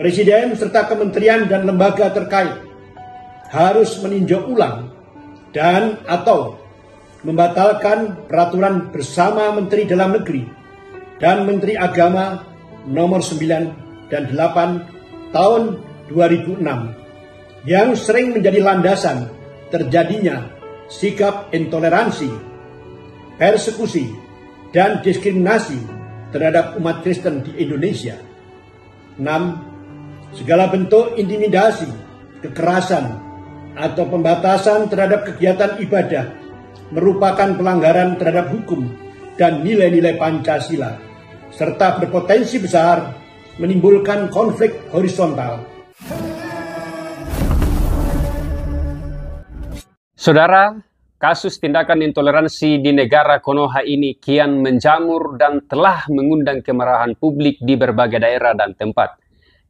Presiden serta kementerian dan lembaga terkait harus meninjau ulang dan atau membatalkan peraturan bersama Menteri Dalam Negeri dan Menteri Agama nomor 9 dan 8 tahun 2006 yang sering menjadi landasan terjadinya sikap intoleransi, persekusi, dan diskriminasi terhadap umat Kristen di Indonesia. 6. Segala bentuk intimidasi, kekerasan, atau pembatasan terhadap kegiatan ibadah merupakan pelanggaran terhadap hukum dan nilai-nilai Pancasila, serta berpotensi besar menimbulkan konflik horizontal. Saudara, kasus tindakan intoleransi di negara Konoha ini kian menjamur dan telah mengundang kemarahan publik di berbagai daerah dan tempat.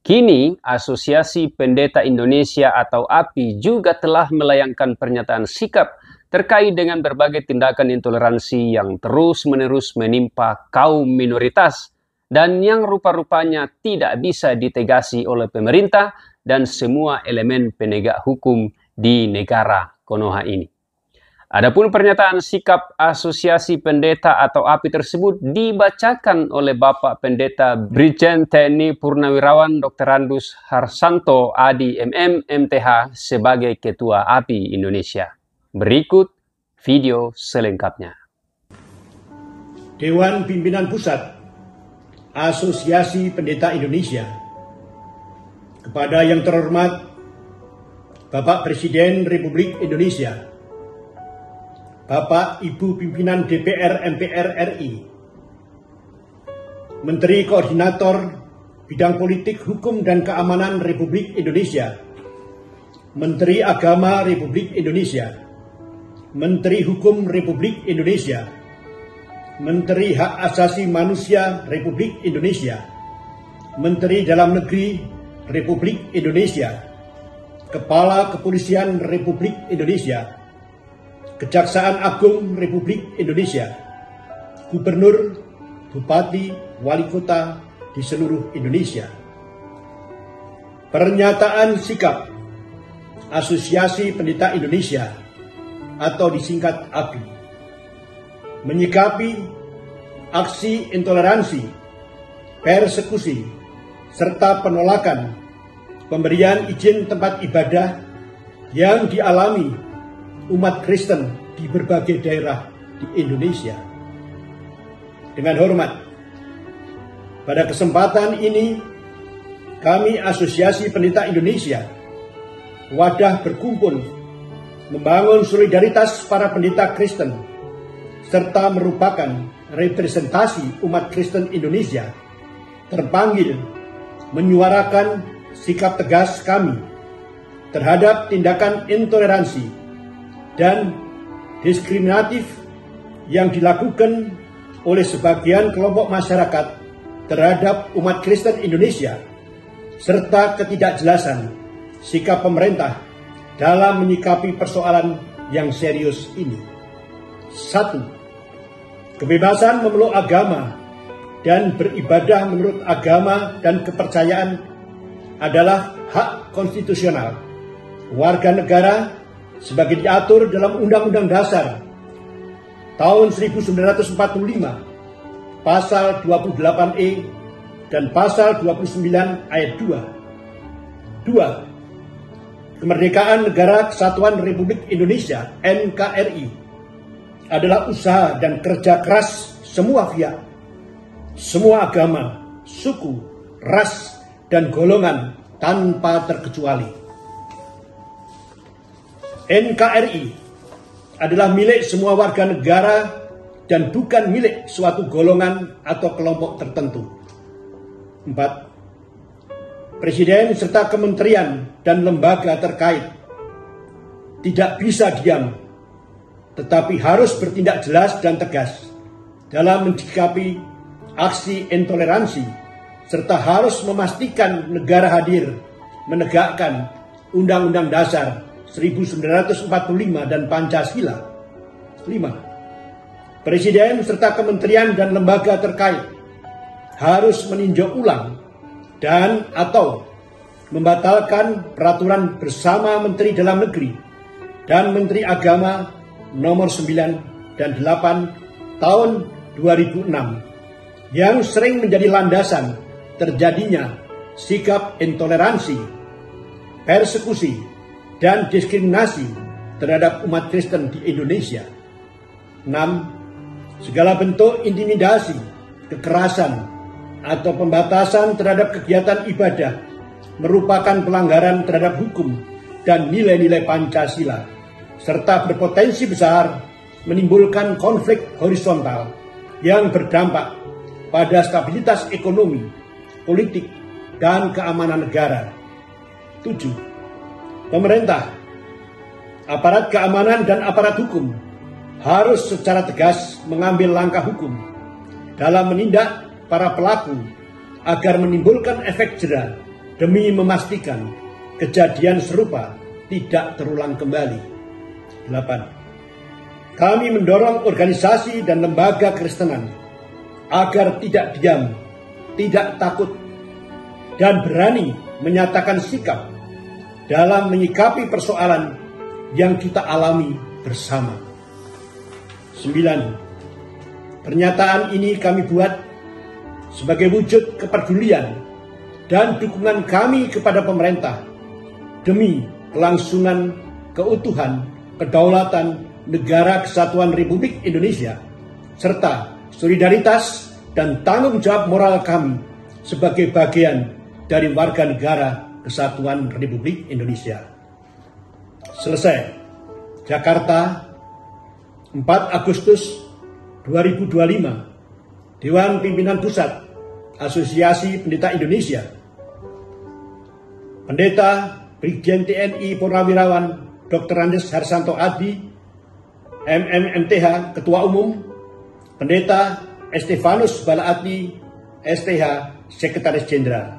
Kini, Asosiasi Pendeta Indonesia atau API juga telah melayangkan pernyataan sikap terkait dengan berbagai tindakan intoleransi yang terus-menerus menimpa kaum minoritas dan yang rupa-rupanya tidak bisa ditegasi oleh pemerintah dan semua elemen penegak hukum di negara Konoha ini. Adapun pernyataan sikap Asosiasi Pendeta atau API tersebut dibacakan oleh Bapak Pendeta Brigjen TNI Purnawirawan Dr. Andus Harsanto Adi MM MTH sebagai Ketua API Indonesia. Berikut video selengkapnya. Dewan Pimpinan Pusat Asosiasi Pendeta Indonesia, kepada yang terhormat Bapak Presiden Republik Indonesia, Bapak Ibu Pimpinan DPR MPR RI, Menteri Koordinator Bidang Politik, Hukum, dan Keamanan Republik Indonesia, Menteri Agama Republik Indonesia, Menteri Hukum Republik Indonesia, Menteri Hak Asasi Manusia Republik Indonesia, Menteri Dalam Negeri Republik Indonesia, Kepala Kepolisian Republik Indonesia, Kejaksaan Agung Republik Indonesia, Gubernur, Bupati, Wali Kota di seluruh Indonesia. Pernyataan sikap Asosiasi Pendeta Indonesia atau disingkat API menyikapi aksi intoleransi, persekusi, serta penolakan pemberian izin tempat ibadah yang dialami umat Kristen di berbagai daerah di Indonesia. Dengan hormat, pada kesempatan ini kami Asosiasi Pendeta Indonesia, wadah berkumpul membangun solidaritas para pendeta Kristen serta merupakan representasi umat Kristen Indonesia, terpanggil menyuarakan sikap tegas kami terhadap tindakan intoleransi dan diskriminatif yang dilakukan oleh sebagian kelompok masyarakat terhadap umat Kristen Indonesia, serta ketidakjelasan sikap pemerintah dalam menyikapi persoalan yang serius ini. 1. Kebebasan memeluk agama dan beribadah menurut agama dan kepercayaan adalah hak konstitusional warga negara sebagai diatur dalam Undang-Undang Dasar tahun 1945, Pasal 28E dan Pasal 29 ayat 2. 2. Kemerdekaan Negara Kesatuan Republik Indonesia NKRI adalah usaha dan kerja keras semua pihak, semua agama, suku, ras, dan golongan tanpa terkecuali. NKRI adalah milik semua warga negara dan bukan milik suatu golongan atau kelompok tertentu. 4. Presiden serta kementerian dan lembaga terkait tidak bisa diam, tetapi harus bertindak jelas dan tegas dalam menyikapi aksi intoleransi, serta harus memastikan negara hadir menegakkan Undang-Undang Dasar 1945 dan Pancasila. 5. Presiden serta kementerian dan lembaga terkait harus meninjau ulang dan atau membatalkan peraturan bersama Menteri Dalam Negeri dan Menteri Agama nomor 9 dan 8 tahun 2006 yang sering menjadi landasan terjadinya sikap intoleransi, persekusi, dan diskriminasi terhadap umat Kristen di Indonesia. 6. Segala bentuk intimidasi, kekerasan, atau pembatasan terhadap kegiatan ibadah merupakan pelanggaran terhadap hukum dan nilai-nilai Pancasila, serta berpotensi besar menimbulkan konflik horizontal yang berdampak pada stabilitas ekonomi, politik, dan keamanan negara. 7. Pemerintah, aparat keamanan, dan aparat hukum harus secara tegas mengambil langkah hukum dalam menindak para pelaku agar menimbulkan efek jera demi memastikan kejadian serupa tidak terulang kembali. 8. Kami mendorong organisasi dan lembaga Kristenan agar tidak diam, tidak takut, dan berani menyatakan sikap dalam menyikapi persoalan yang kita alami bersama. 9. Pernyataan ini kami buat sebagai wujud kepedulian dan dukungan kami kepada pemerintah demi kelangsungan keutuhan, kedaulatan Negara Kesatuan Republik Indonesia, serta solidaritas dan tanggung jawab moral kami sebagai bagian dari warga negara Kesatuan Republik Indonesia. Selesai. Jakarta, 4 Agustus 2025. Dewan Pimpinan Pusat Asosiasi Pendeta Indonesia. Pendeta Brigjen TNI Purnawirawan Dr. Andes Harsanto Adi, MMMTH Ketua Umum, Pendeta Estefanus Balaati, STH Sekretaris Jenderal.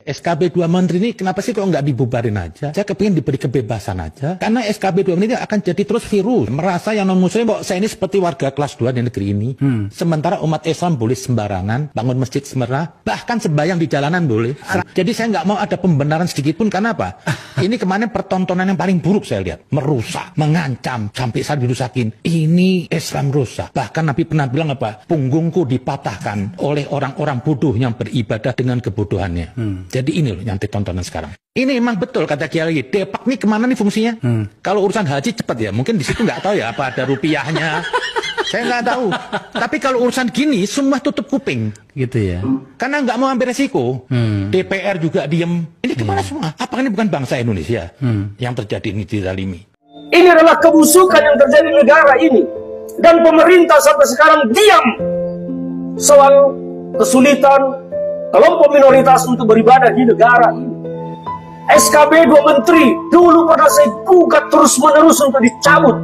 SKB 2 Menteri ini kenapa sih kok nggak dibubarin aja? Saya kepingin diberi kebebasan aja. Karena SKB 2 Menteri ini akan jadi terus virus. Merasa yang non-muslim kok saya ini seperti warga kelas 2 di negeri ini. Sementara umat Islam boleh sembarangan, bangun masjid semerah, bahkan sembahyang di jalanan boleh. Jadi saya nggak mau ada pembenaran sedikit pun. Karena apa? Ini kemarin pertontonan yang paling buruk saya lihat. Merusak, mengancam, sampai saat dirusakin. Ini Islam rusak. Bahkan Nabi pernah bilang apa? Punggungku dipatahkan oleh orang-orang bodoh yang beribadah dengan kebodohannya. Jadi ini loh yang ditontonan sekarang. Ini emang betul kata Kiai, Depak nih kemana nih fungsinya? Kalau urusan haji cepat ya, mungkin di situ nggak tahu ya apa ada rupiahnya. Saya nggak tahu. Tapi kalau urusan gini semua tutup kuping. Gitu ya. Karena nggak mau ambil resiko. DPR juga diem. Ini kemana semua? Apakah ini bukan bangsa Indonesia yang terjadi ini dizalimi? Ini adalah kebusukan yang terjadi di negara ini. Dan pemerintah sampai sekarang diam soal kesulitan kelompok minoritas untuk beribadah di negara ini. SKB 2 Menteri dulu pernah saya gugat terus-menerus untuk dicabut.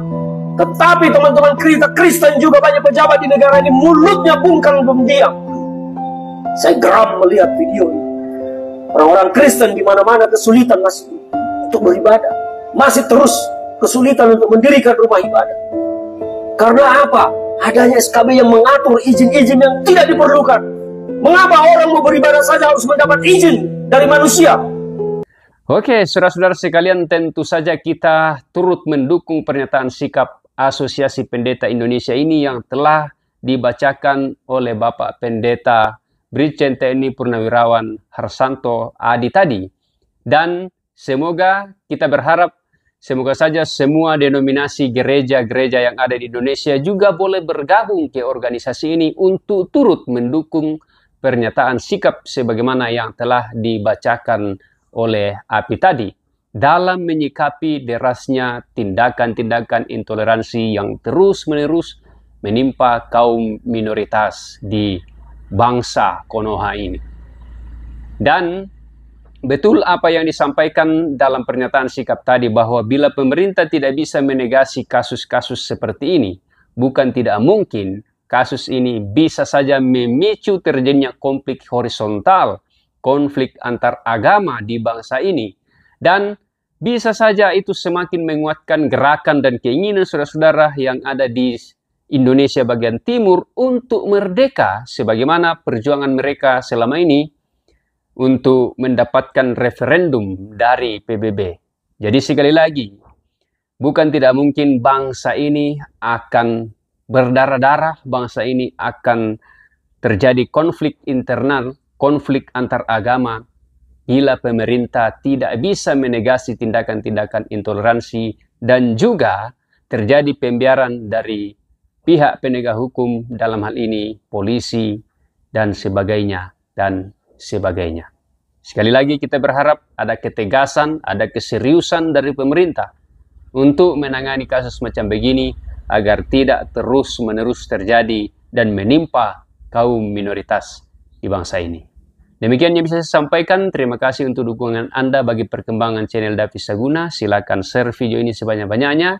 Tetapi teman-teman kita Kristen juga banyak pejabat di negara ini mulutnya bungkang belum diam. Saya geram melihat video ini. Orang-orang Kristen di mana-mana kesulitan masih untuk beribadah. Masih terus kesulitan untuk mendirikan rumah ibadah. Karena apa? Adanya SKB yang mengatur izin-izin yang tidak diperlukan. Mengapa orang mau beribadah saja harus mendapat izin dari manusia? Oke, saudara-saudara sekalian, tentu saja kita turut mendukung pernyataan sikap Asosiasi Pendeta Indonesia ini yang telah dibacakan oleh Bapak Pendeta Brigjen TNI Purnawirawan Harsanto Adi tadi. Dan semoga kita berharap, semoga saja semua denominasi gereja-gereja yang ada di Indonesia juga boleh bergabung ke organisasi ini untuk turut mendukung pernyataan sikap sebagaimana yang telah dibacakan oleh API tadi dalam menyikapi derasnya tindakan-tindakan intoleransi yang terus-menerus menimpa kaum minoritas di bangsa Konoha ini. Dan betul apa yang disampaikan dalam pernyataan sikap tadi bahwa bila pemerintah tidak bisa menegasi kasus-kasus seperti ini, bukan tidak mungkin kasus ini bisa saja memicu terjadinya konflik horizontal, konflik antar agama di bangsa ini. Dan bisa saja itu semakin menguatkan gerakan dan keinginan saudara-saudara yang ada di Indonesia bagian timur untuk merdeka, sebagaimana perjuangan mereka selama ini untuk mendapatkan referendum dari PBB. Jadi sekali lagi, bukan tidak mungkin bangsa ini akan berdarah-darah, bangsa ini akan terjadi konflik internal, konflik antar agama, bila pemerintah tidak bisa menegasi tindakan-tindakan intoleransi dan juga terjadi pembiaran dari pihak penegak hukum, dalam hal ini polisi dan sebagainya dan sebagainya. Sekali lagi kita berharap ada ketegasan, ada keseriusan dari pemerintah untuk menangani kasus macam begini agar tidak terus-menerus terjadi dan menimpa kaum minoritas di bangsa ini. Demikian yang bisa saya sampaikan. Terima kasih untuk dukungan Anda bagi perkembangan channel Davi Saguna. Silakan share video ini sebanyak-banyaknya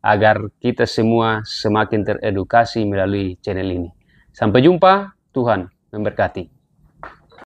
agar kita semua semakin teredukasi melalui channel ini. Sampai jumpa, Tuhan memberkati.